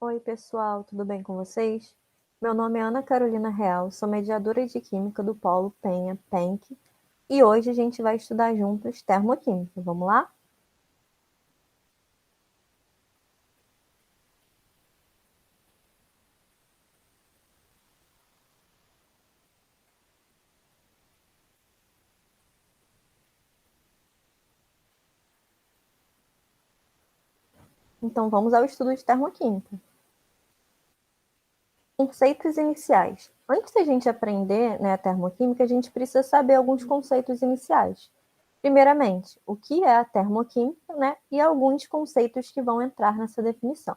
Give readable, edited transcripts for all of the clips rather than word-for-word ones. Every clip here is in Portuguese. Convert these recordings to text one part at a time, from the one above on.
Oi, pessoal, tudo bem com vocês? Meu nome é Ana Carolina Real, sou mediadora de Química do Polo Penha, PENC, e hoje a gente vai estudar juntos termoquímica. Vamos lá? Então vamos ao estudo de termoquímica. Conceitos iniciais. Antes da gente aprender, a termoquímica, a gente precisa saber alguns conceitos iniciais. Primeiramente, o que é a termoquímica, e alguns conceitos que vão entrar nessa definição.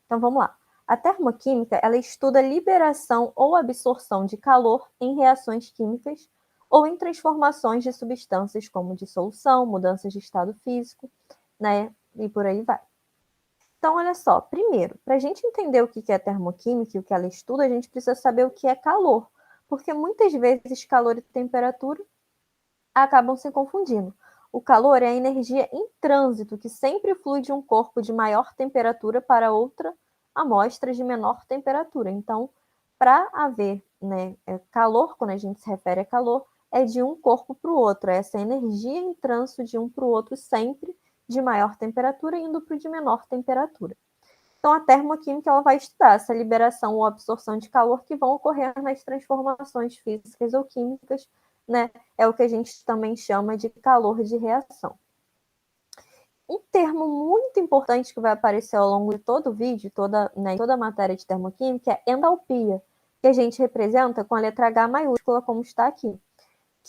Então vamos lá. A termoquímica, ela estuda a liberação ou absorção de calor em reações químicas ou em transformações de substâncias como dissolução, mudanças de estado físico, e por aí vai. Então, olha só, primeiro, para a gente entender o que é termoquímica e o que ela estuda, a gente precisa saber o que é calor, porque muitas vezes calor e temperatura acabam se confundindo. O calor é a energia em trânsito que sempre flui de um corpo de maior temperatura para outra amostra de menor temperatura. Então, para haver calor, quando a gente se refere a calor, é de um corpo para o outro. É essa energia em trânsito de um para o outro sempre de maior temperatura indo para o de menor temperatura. Então, a termoquímica ela vai estudar essa liberação ou absorção de calor que vão ocorrer nas transformações físicas ou químicas, é o que a gente também chama de calor de reação. Um termo muito importante que vai aparecer ao longo de todo o vídeo, toda a matéria de termoquímica, é entalpia, que a gente representa com a letra H maiúscula, como está aqui.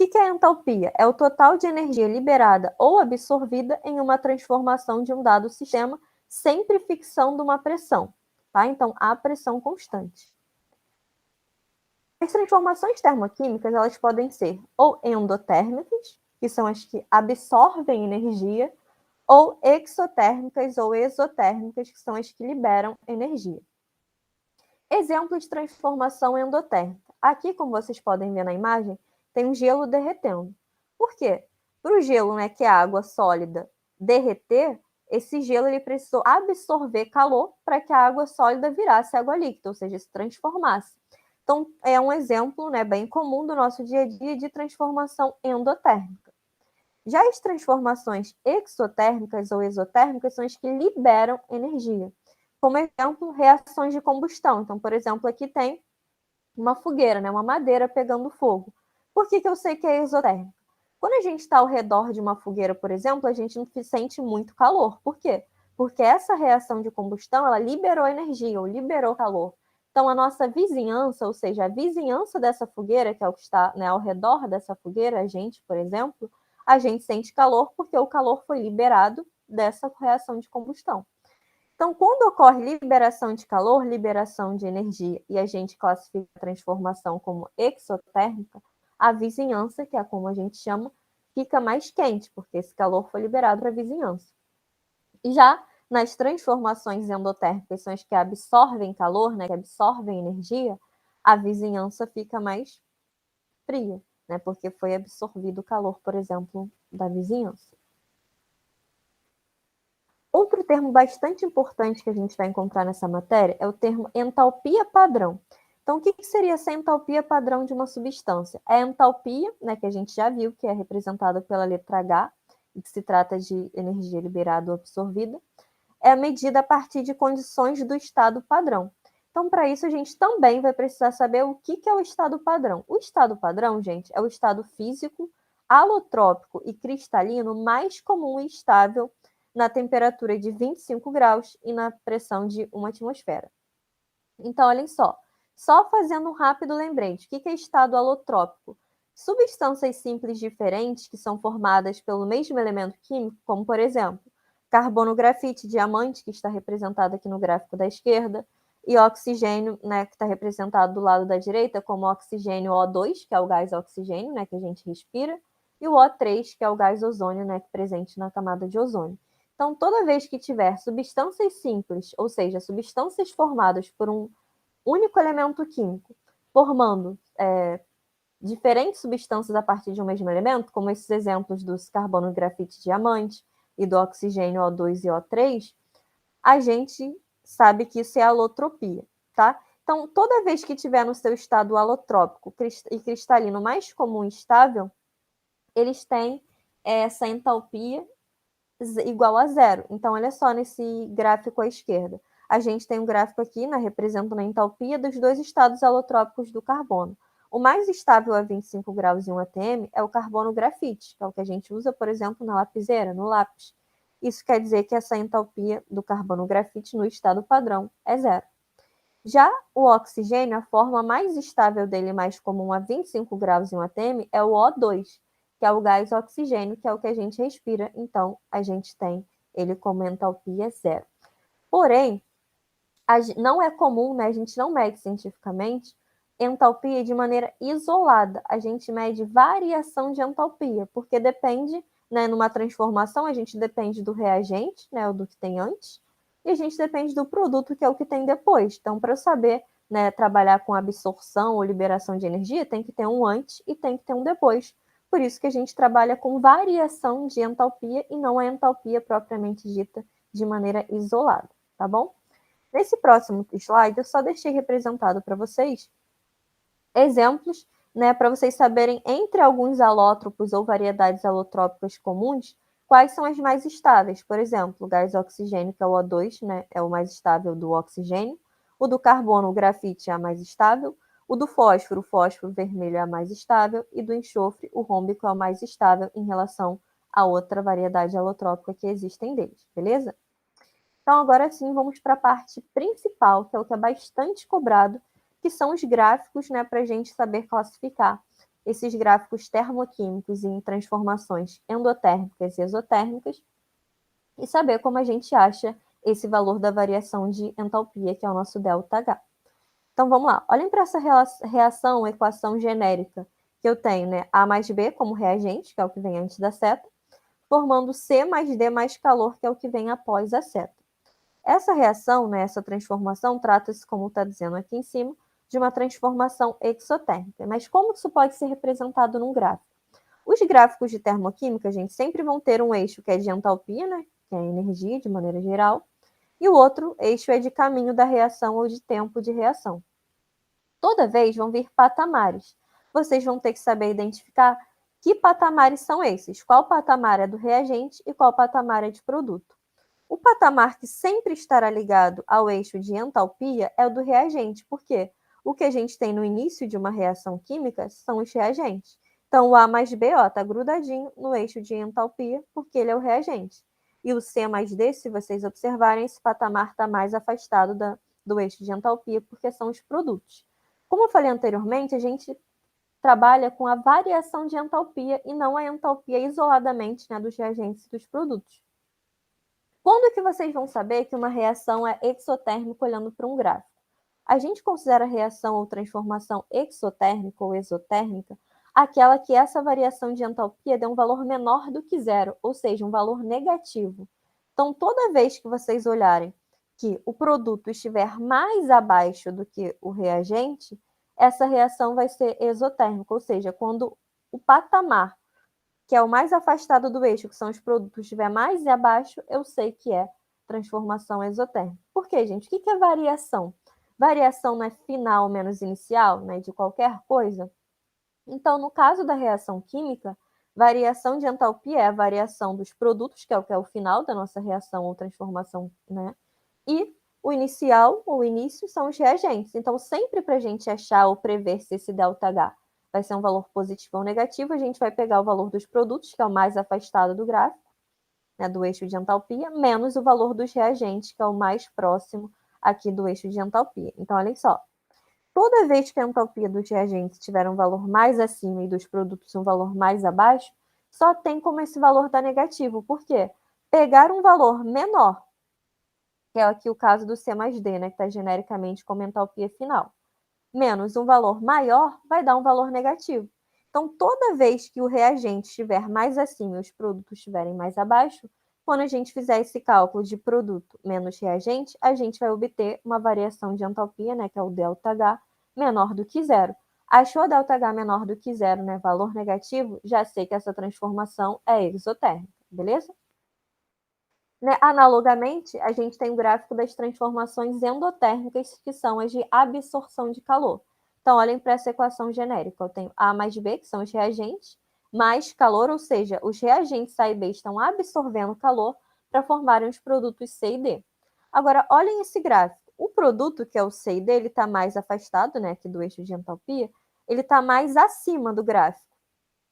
O que é entalpia? É o total de energia liberada ou absorvida em uma transformação de um dado sistema, sempre fixando uma pressão. Tá? Então, há pressão constante. As transformações termoquímicas elas podem ser ou endotérmicas, que são as que absorvem energia, ou exotérmicas ou exotérmicas, que são as que liberam energia. Exemplo de transformação endotérmica. Aqui, como vocês podem ver na imagem, tem um gelo derretendo. Por quê? Para o gelo, que é água sólida, derreter, esse gelo ele precisou absorver calor para que a água sólida virasse água líquida, ou seja, se transformasse. Então, é um exemplo bem comum do nosso dia a dia de transformação endotérmica. Já as transformações exotérmicas ou exotérmicas são as que liberam energia. Como exemplo, reações de combustão. Então, por exemplo, aqui tem uma fogueira, uma madeira pegando fogo. Por que eu sei que é exotérmica? Quando a gente está ao redor de uma fogueira, por exemplo, a gente não sente muito calor. Por quê? Porque essa reação de combustão, ela liberou energia ou liberou calor. Então, a nossa vizinhança, ou seja, a vizinhança dessa fogueira, que é o que está ao redor dessa fogueira, a gente, por exemplo, a gente sente calor porque o calor foi liberado dessa reação de combustão. Então, quando ocorre liberação de calor, liberação de energia, e a gente classifica a transformação como exotérmica, a vizinhança, que é como a gente chama, fica mais quente, porque esse calor foi liberado para a vizinhança. E já nas transformações endotérmicas, são as que absorvem calor, que absorvem energia, a vizinhança fica mais fria, porque foi absorvido o calor, por exemplo, da vizinhança. Outro termo bastante importante que a gente vai encontrar nessa matéria é o termo entalpia padrão. Então, o que seria essa entalpia padrão de uma substância? A entalpia, que a gente já viu, que é representada pela letra H, e que se trata de energia liberada ou absorvida, é medida a partir de condições do estado padrão. Então, para isso, a gente também vai precisar saber o que é o estado padrão. O estado padrão, gente, é o estado físico, alotrópico e cristalino mais comum e estável na temperatura de 25 graus e na pressão de 1 atmosfera. Então, olhem só fazendo um rápido lembrete, o que é estado alotrópico? Substâncias simples diferentes que são formadas pelo mesmo elemento químico, como, por exemplo, carbono, grafite, diamante, que está representado aqui no gráfico da esquerda, e oxigênio, que está representado do lado da direita como oxigênio O2, que é o gás oxigênio, que a gente respira, e o O3, que é o gás ozônio, presente na camada de ozônio. Então, toda vez que tiver substâncias simples, ou seja, substâncias formadas por um único elemento químico, formando diferentes substâncias a partir de um mesmo elemento, como esses exemplos dos carbono, grafite, diamante e do oxigênio O2 e O3, a gente sabe que isso é alotropia, tá? Então, toda vez que tiver no seu estado alotrópico e cristalino mais comum e estável, eles têm essa entalpia igual a zero. Então, olha só nesse gráfico à esquerda. A gente tem um gráfico aqui, né, representando a entalpia dos dois estados alotrópicos do carbono. O mais estável a 25 graus e 1 atm é o carbono grafite, que é o que a gente usa, por exemplo, na lapiseira, no lápis. Isso quer dizer que essa entalpia do carbono grafite no estado padrão é zero. Já o oxigênio, a forma mais estável dele, mais comum a 25 graus e 1 atm, é o O2, que é o gás oxigênio, que é o que a gente respira. Então, a gente tem ele como entalpia zero. Porém, não é comum, né? A gente não mede cientificamente entalpia de maneira isolada. A gente mede variação de entalpia, porque depende, né, numa transformação, a gente depende do reagente, né, do que tem antes, e a gente depende do produto, que é o que tem depois. Então, para eu saber, né, trabalhar com absorção ou liberação de energia, tem que ter um antes e tem que ter um depois. Por isso que a gente trabalha com variação de entalpia e não a entalpia propriamente dita de maneira isolada, tá bom? Nesse próximo slide, eu só deixei representado para vocês exemplos, né, para vocês saberem, entre alguns alótropos ou variedades alotrópicas comuns, quais são as mais estáveis. Por exemplo, o gás oxigênio, que é o O2, né, é o mais estável do oxigênio. O do carbono, o grafite, é a mais estável. O do fósforo, o fósforo vermelho, é a mais estável. E do enxofre, o rômbico, é o mais estável em relação a outra variedade alotrópica que existem deles, beleza? Então, agora sim, vamos para a parte principal, que é o que é bastante cobrado, que são os gráficos, né, para a gente saber classificar esses gráficos termoquímicos em transformações endotérmicas e exotérmicas e saber como a gente acha esse valor da variação de entalpia, que é o nosso ΔH. Então, vamos lá. Olhem para essa reação, equação genérica que eu tenho, né? A mais B como reagente, que é o que vem antes da seta, formando C mais D mais calor, que é o que vem após a seta. Essa reação, né, essa transformação, trata-se, como está dizendo aqui em cima, de uma transformação exotérmica. Mas como isso pode ser representado num gráfico? Os gráficos de termoquímica, gente, sempre vão ter um eixo que é de entalpia, né, que é a energia de maneira geral, e o outro eixo é de caminho da reação ou de tempo de reação. Toda vez vão vir patamares. Vocês vão ter que saber identificar que patamares são esses, qual patamar é do reagente e qual patamar é de produto. O patamar que sempre estará ligado ao eixo de entalpia é o do reagente, porque o que a gente tem no início de uma reação química são os reagentes. Então, o A mais B está grudadinho no eixo de entalpia, porque ele é o reagente. E o C mais D, se vocês observarem, esse patamar está mais afastado do eixo de entalpia, porque são os produtos. Como eu falei anteriormente, a gente trabalha com a variação de entalpia e não a entalpia isoladamente, né, dos reagentes e dos produtos. Quando que vocês vão saber que uma reação é exotérmica olhando para um gráfico? A gente considera a reação ou transformação exotérmica ou exotérmica aquela que essa variação de entalpia dê um valor menor do que zero, ou seja, um valor negativo. Então, toda vez que vocês olharem que o produto estiver mais abaixo do que o reagente, essa reação vai ser exotérmica, ou seja, quando o patamar que é o mais afastado do eixo, que são os produtos, estiver mais abaixo, eu sei que é transformação exotérmica. Por quê, gente? O que é variação? Variação não é final menos inicial, né, de qualquer coisa? Então, no caso da reação química, variação de entalpia é a variação dos produtos, que é o final da nossa reação ou transformação, né? E o inicial, ou início, são os reagentes. Então, sempre para a gente achar ou prever se esse ΔH vai ser um valor positivo ou negativo, a gente vai pegar o valor dos produtos, que é o mais afastado do gráfico, né, do eixo de entalpia, menos o valor dos reagentes, que é o mais próximo aqui do eixo de entalpia. Então, olhem só. Toda vez que a entalpia dos reagentes tiver um valor mais acima e dos produtos um valor mais abaixo, só tem como esse valor dar negativo. Por quê? Pegar um valor menor, que é aqui o caso do C mais D, né, que está genericamente como entalpia final, menos um valor maior, vai dar um valor negativo. Então, toda vez que o reagente estiver mais acima e os produtos estiverem mais abaixo, quando a gente fizer esse cálculo de produto menos reagente, a gente vai obter uma variação de entalpia, né, que é o ΔH, menor do que zero. Achou ΔH menor do que zero, né, valor negativo, já sei que essa transformação é exotérmica, beleza? Né? Analogamente, a gente tem o gráfico das transformações endotérmicas, que são as de absorção de calor. Então, olhem para essa equação genérica. Eu tenho A mais B, que são os reagentes, mais calor, ou seja, os reagentes A e B estão absorvendo calor para formarem os produtos C e D. Agora, olhem esse gráfico. O produto, que é o C e D, ele está mais afastado, né, aqui do eixo de entalpia, ele está mais acima do gráfico.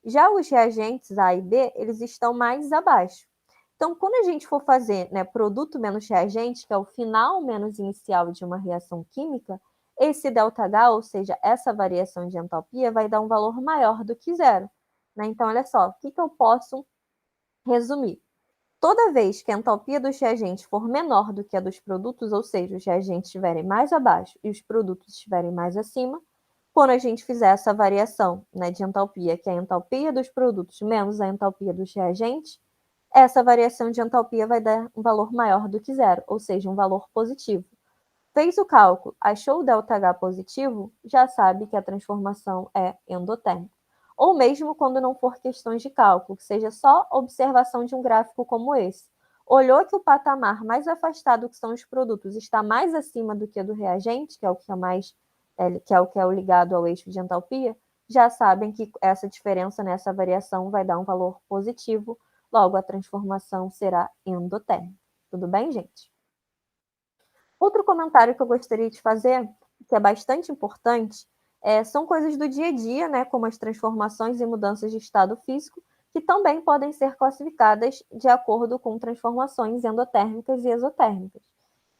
Já os reagentes A e B, eles estão mais abaixo. Então, quando a gente for fazer, né, produto menos reagente, que é o final menos inicial de uma reação química, esse ΔH, ou seja, essa variação de entalpia, vai dar um valor maior do que zero. Né? Então, olha só, o que eu posso resumir? Toda vez que a entalpia dos reagentes for menor do que a dos produtos, ou seja, os reagentes estiverem mais abaixo e os produtos estiverem mais acima, quando a gente fizer essa variação, né, de entalpia, que é a entalpia dos produtos menos a entalpia dos reagentes, essa variação de entalpia vai dar um valor maior do que zero, ou seja, um valor positivo. Fez o cálculo, achou o ΔH positivo, já sabe que a transformação é endotérmica. Ou mesmo quando não for questões de cálculo, que seja só observação de um gráfico como esse. Olhou que o patamar mais afastado, que são os produtos, está mais acima do que do reagente, que é o que é mais, que é o ligado ao eixo de entalpia, já sabem que essa diferença nessa variação vai dar um valor positivo, logo a transformação será endotérmica. Tudo bem, gente? Outro comentário que eu gostaria de fazer, que é bastante importante, são coisas do dia a dia, né, como as transformações e mudanças de estado físico, que também podem ser classificadas de acordo com transformações endotérmicas e exotérmicas.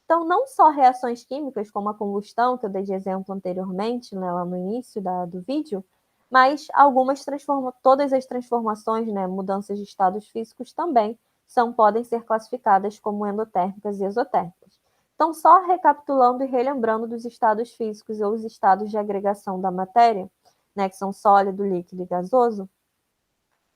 Então, não só reações químicas, como a combustão, que eu dei de exemplo anteriormente, né, lá no início do vídeo, mas todas as transformações, né, mudanças de estados físicos também podem ser classificadas como endotérmicas e exotérmicas. Então, só recapitulando e relembrando dos estados físicos ou os estados de agregação da matéria, né, que são sólido, líquido e gasoso,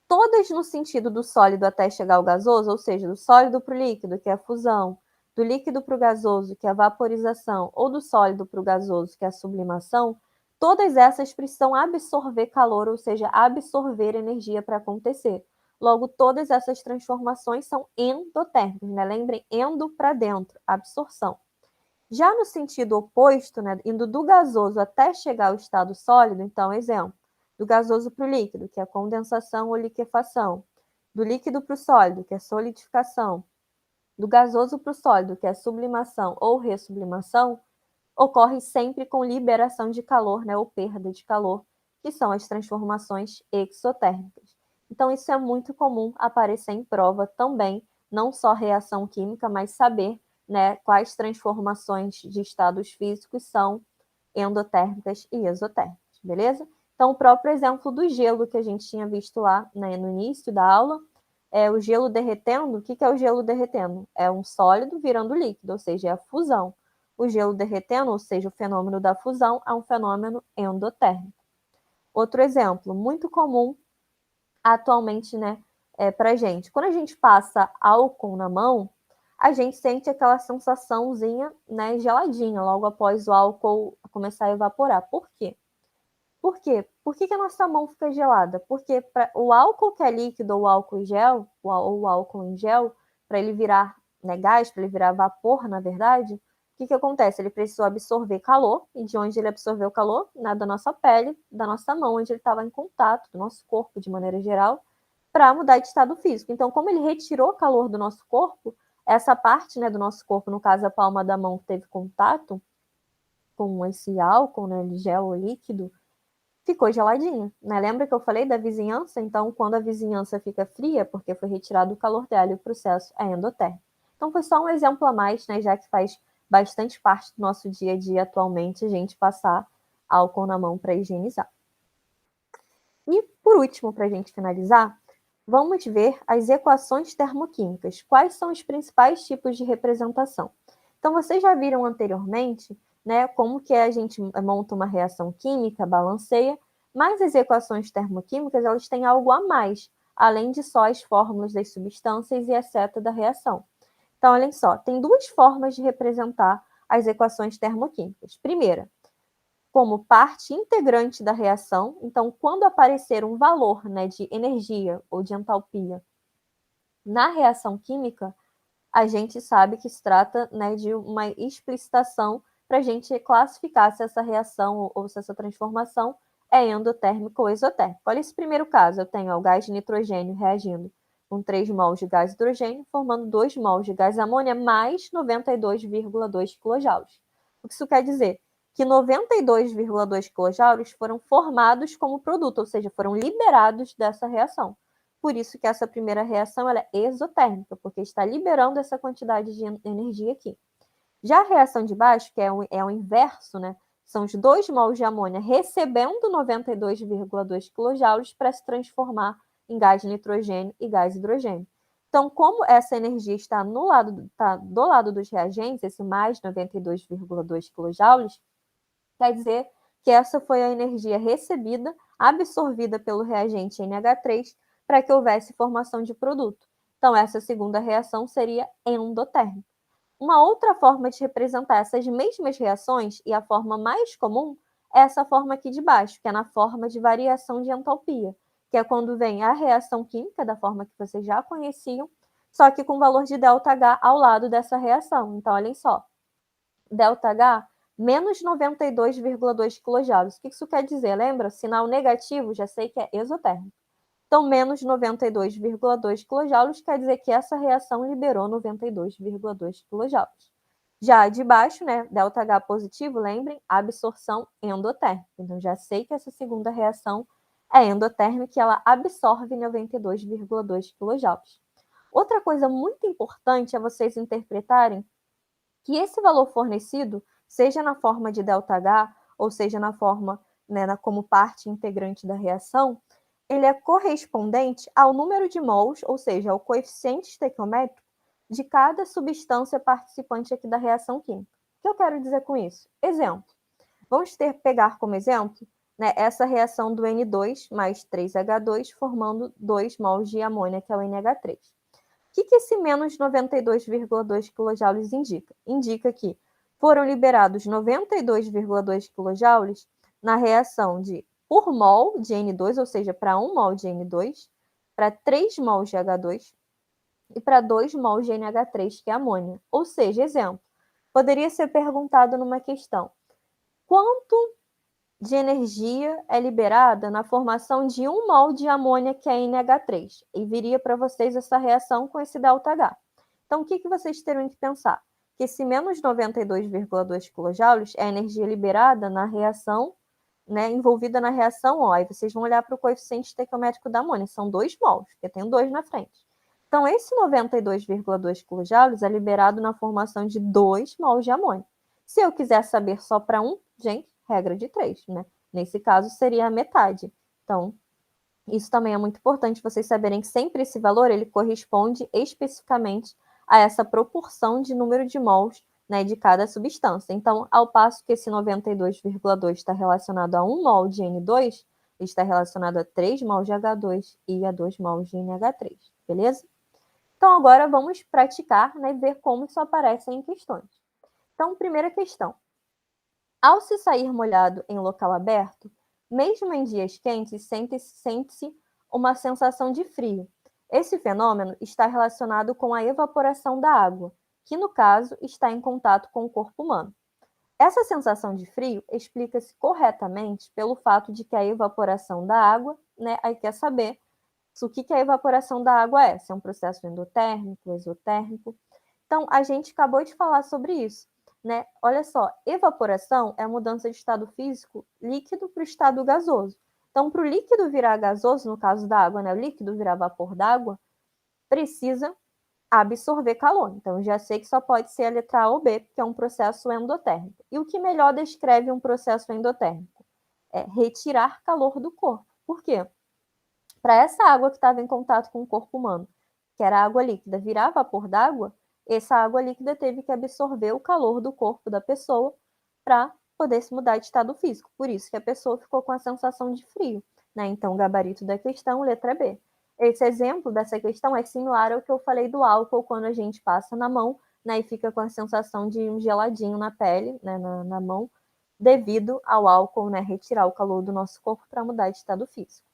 todas no sentido do sólido até chegar ao gasoso, ou seja, do sólido para o líquido, que é a fusão, do líquido para o gasoso, que é a vaporização, ou do sólido para o gasoso, que é a sublimação, todas essas precisam absorver calor, ou seja, absorver energia para acontecer. Logo, todas essas transformações são endotérmicas, né? Lembrem, endo para dentro, absorção. Já no sentido oposto, né, indo do gasoso até chegar ao estado sólido, então, exemplo, do gasoso para o líquido, que é a condensação ou liquefação, do líquido para o sólido, que é solidificação, do gasoso para o sólido, que é sublimação ou ressublimação, ocorre sempre com liberação de calor, né, ou perda de calor, que são as transformações exotérmicas. Então, isso é muito comum aparecer em prova também, não só reação química, mas saber, né, quais transformações de estados físicos são endotérmicas e exotérmicas, beleza? Então, o próprio exemplo do gelo que a gente tinha visto lá, né, no início da aula, o gelo derretendo. O que é o gelo derretendo? É um sólido virando líquido, ou seja, é a fusão. O gelo derretendo, ou seja, o fenômeno da fusão, é um fenômeno endotérmico. Outro exemplo, muito comum atualmente, né, para a gente. Quando a gente passa álcool na mão, a gente sente aquela sensaçãozinha, né, geladinha, logo após o álcool começar a evaporar. Por quê? Por quê? Por que a nossa mão fica gelada? Porque o álcool que é líquido, ou álcool em gel, ou álcool em gel, para ele virar, né, gás, para ele virar vapor, na verdade, o que acontece? Ele precisou absorver calor, e de onde ele absorveu o calor? Da nossa pele, da nossa mão, onde ele estava em contato, do nosso corpo, de maneira geral, para mudar de estado físico. Então, como ele retirou calor do nosso corpo, essa parte, né, do nosso corpo, no caso a palma da mão que teve contato com esse álcool, né, gel ou líquido, ficou geladinha, né? Lembra que eu falei da vizinhança? Então, quando a vizinhança fica fria, porque foi retirado o calor dela e o processo é endotérmico. Então, foi só um exemplo a mais, né? Já que faz bastante parte do nosso dia a dia atualmente a gente passar álcool na mão para higienizar. E, por último, para a gente finalizar, vamos ver as equações termoquímicas. Quais são os principais tipos de representação? Então, vocês já viram anteriormente, né, como que a gente monta uma reação química, balanceia, mas as equações termoquímicas, elas têm algo a mais, além de só as fórmulas das substâncias e a seta da reação. Então, olhem só, tem duas formas de representar as equações termoquímicas. Primeira, como parte integrante da reação. Então, quando aparecer um valor, né, de energia ou de entalpia na reação química, a gente sabe que se trata, né, de uma explicitação para a gente classificar se essa reação ou se essa transformação é endotérmica ou exotérmica. Olha esse primeiro caso, eu tenho o gás de nitrogênio reagindo com 3 mols de gás hidrogênio, formando 2 mols de gás amônia mais 92,2 kJ. O que isso quer dizer? Que 92,2 kJ foram formados como produto, ou seja, foram liberados dessa reação. Por isso que essa primeira reação ela é exotérmica, porque está liberando essa quantidade de energia aqui. Já a reação de baixo, que é o inverso, né? São os 2 mols de amônia recebendo 92,2 kJ para se transformar em gás de nitrogênio e gás hidrogênio. Então, como essa energia está do lado dos reagentes, esse mais 92,2 kJ, quer dizer que essa foi a energia recebida, absorvida pelo reagente NH3 para que houvesse formação de produto. Então, essa segunda reação seria endotérmica. Uma outra forma de representar essas mesmas reações, e a forma mais comum, é essa forma aqui de baixo, que é na forma de variação de entalpia, que é quando vem a reação química, da forma que vocês já conheciam, só que com valor de ΔH ao lado dessa reação. Então, olhem só, ΔH menos 92,2 kJ. O que isso quer dizer? Lembra? Sinal negativo, já sei que é exotérmico. Então, menos 92,2 kJ quer dizer que essa reação liberou 92,2 kJ. Já de baixo, né, ΔH positivo, lembrem, absorção endotérmica. Então, já sei que essa segunda reação é endotérmica e ela absorve 92,2 kJ. Outra coisa muito importante é vocês interpretarem que esse valor fornecido, seja na forma de ΔH, ou seja na forma, né, como parte integrante da reação, ele é correspondente ao número de mols, ou seja, ao coeficiente estequiométrico de cada substância participante aqui da reação química. O que eu quero dizer com isso? Exemplo. Vamos pegar como exemplo, né, essa reação do N2 mais 3H2 formando 2 mols de amônia, que é o NH3. O que esse menos 92,2 kJ indica? Indica que foram liberados 92,2 kJ na reação de por mol de N2, ou seja, para 1 mol de N2, para 3 mols de H2 e para 2 mols de NH3, que é amônia. Ou seja, exemplo, poderia ser perguntado numa questão: quanto de energia é liberada na formação de 1 mol de amônia, que é NH3? E viria para vocês essa reação com esse ΔH. Então, o que vocês teriam que pensar? Que esse menos 92,2 kJ é a energia liberada na reação, né, envolvida na reação, ó, aí vocês vão olhar para o coeficiente estequiométrico da amônia, são 2 mols, porque tem 2 na frente. Então, esse 92,2 kJ é liberado na formação de 2 mols de amônia. Se eu quiser saber só para 1, gente, regra de 3, né? Nesse caso, seria a metade. Então, isso também é muito importante vocês saberem que sempre esse valor ele corresponde especificamente a essa proporção de número de mols, né, de cada substância. Então, ao passo que esse 92,2 está relacionado a 1 mol de N2, ele está relacionado a 3 mols de H2 e a 2 mols de NH3, beleza? Então, agora vamos praticar, né, ver como isso aparece em questões. Então, primeira questão. Ao se sair molhado em local aberto, mesmo em dias quentes, sente-se uma sensação de frio. Esse fenômeno está relacionado com a evaporação da água, que no caso está em contato com o corpo humano. Essa sensação de frio explica-se corretamente pelo fato de que a evaporação da água, né, aí quer saber o que a evaporação da água é, se é um processo endotérmico, exotérmico. Então, a gente acabou de falar sobre isso, né? Olha só, evaporação é a mudança de estado físico líquido para o estado gasoso. Então, para o líquido virar gasoso, no caso da água, né, o líquido virar vapor d'água, precisa absorver calor. Então, já sei que só pode ser a letra A ou B, que é um processo endotérmico. E o que melhor descreve um processo endotérmico? É retirar calor do corpo. Por quê? Para essa água que estava em contato com o corpo humano, que era água líquida, virar vapor d'água, essa água líquida teve que absorver o calor do corpo da pessoa para poder se mudar de estado físico. Por isso que a pessoa ficou com a sensação de frio, né? Então, o gabarito da questão, letra B. Esse exemplo dessa questão é similar ao que eu falei do álcool quando a gente passa na mão, né, e fica com a sensação de um geladinho na pele, né, na mão, devido ao álcool, né, retirar o calor do nosso corpo para mudar de estado físico.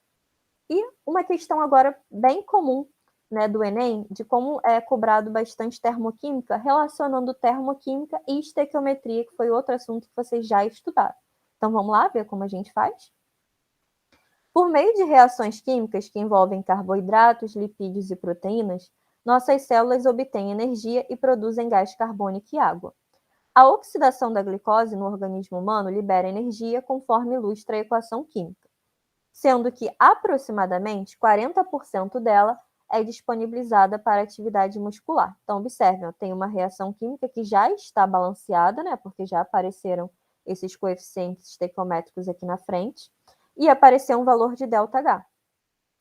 E uma questão agora bem comum, né, do Enem, de como é cobrado bastante termoquímica, relacionando termoquímica e estequiometria, que foi outro assunto que vocês já estudaram. Então, vamos lá ver como a gente faz? Por meio de reações químicas que envolvem carboidratos, lipídios e proteínas, nossas células obtêm energia e produzem gás carbônico e água. A oxidação da glicose no organismo humano libera energia conforme ilustra a equação química, sendo que aproximadamente 40% dela é disponibilizada para atividade muscular. Então, observem, tem uma reação química que já está balanceada, né, porque já apareceram esses coeficientes estequiométricos aqui na frente, e apareceu um valor de ΔH.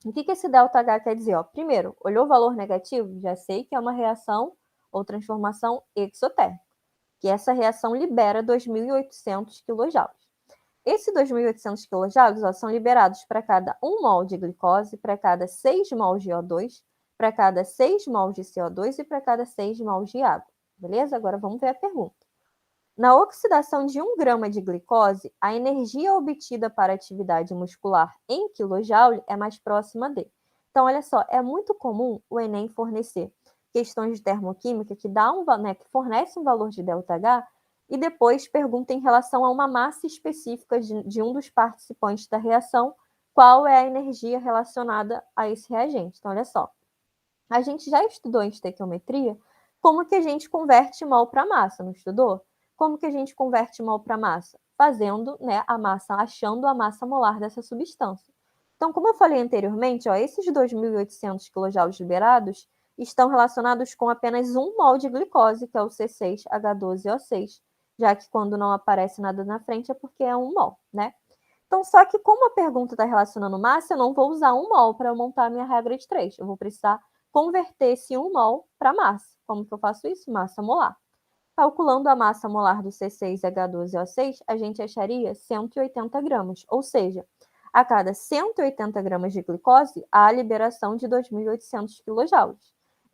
O que esse ΔH quer dizer? Primeiro, olhou o valor negativo? Já sei que é uma reação ou transformação exotérmica, que essa reação libera 2.800 kJ. Esses 2.800 kJ são liberados para cada 1 mol de glicose, para cada 6 mols de O2, para cada 6 mols de CO2 e para cada 6 mols de água. Beleza? Agora vamos ver a pergunta. Na oxidação de 1 grama de glicose, a energia obtida para atividade muscular em kJ é mais próxima de. Então, olha só, é muito comum o Enem fornecer questões de termoquímica que, que fornece um valor de ΔH e depois pergunta em relação a uma massa específica de um dos participantes da reação, qual é a energia relacionada a esse reagente. Então, olha só, a gente já estudou em estequiometria como que a gente converte mol para massa, não estudou? Como que a gente converte mol para massa? Fazendo, né, a massa, achando a massa molar dessa substância. Então, como eu falei anteriormente, esses 2.800 kJ liberados estão relacionados com apenas 1 mol de glicose, que é o C6H12O6, já que quando não aparece nada na frente é porque é 1 mol, né? Então, só que como a pergunta está relacionando massa, eu não vou usar 1 mol para montar a minha regra de 3. Eu vou precisar converter esse 1 mol para massa. Como que eu faço isso? Massa molar. Calculando a massa molar do C6H12O6, a gente acharia 180 gramas, ou seja, a cada 180 gramas de glicose, há a liberação de 2.800 kJ.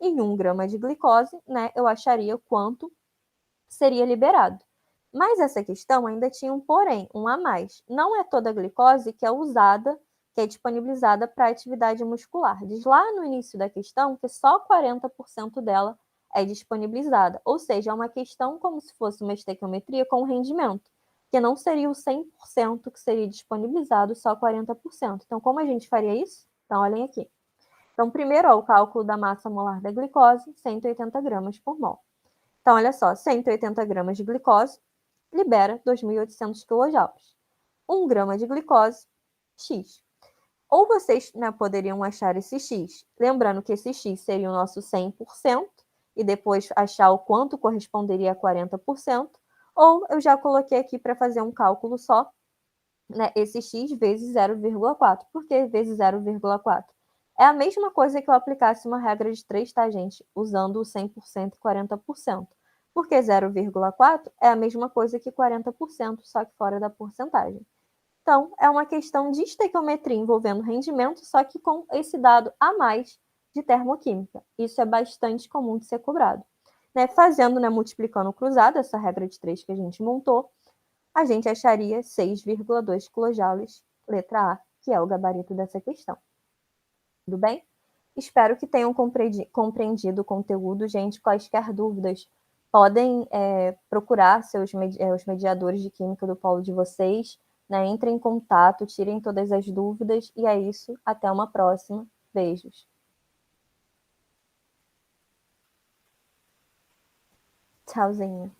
Em 1 grama de glicose, né, eu acharia quanto seria liberado. Mas essa questão ainda tinha um porém, um a mais. Não é toda a glicose que é usada, que é disponibilizada para atividade muscular. Diz lá no início da questão que só 40% dela é disponibilizada, ou seja, é uma questão como se fosse uma estequiometria com rendimento, que não seria o 100% que seria disponibilizado, só 40%. Então, como a gente faria isso? Então, olhem aqui. Então, primeiro, o cálculo da massa molar da glicose, 180 gramas por mol. Então, olha só, 180 gramas de glicose libera 2.800 kJ. 1 grama de glicose, X. Ou vocês, né, poderiam achar esse X, lembrando que esse X seria o nosso 100%, e depois achar o quanto corresponderia a 40%, ou eu já coloquei aqui para fazer um cálculo só, né, esse X vezes 0,4. Por que vezes 0,4? É a mesma coisa que eu aplicasse uma regra de 3, tá, gente? Usando o 100% e 40%. Porque 0,4 é a mesma coisa que 40%, só que fora da porcentagem. Então, é uma questão de estequiometria envolvendo rendimento, só que com esse dado a mais de termoquímica. Isso é bastante comum de ser cobrado. Né? Fazendo, né, multiplicando cruzado, essa regra de 3 que a gente montou, a gente acharia 6,2 kJ, letra A, que é o gabarito dessa questão. Tudo bem? Espero que tenham compreendido o conteúdo, gente. Quaisquer dúvidas, podem procurar os mediadores de química do polo de vocês, né? Entrem em contato, tirem todas as dúvidas, e é isso. Até uma próxima. Beijos. Tchauzinho.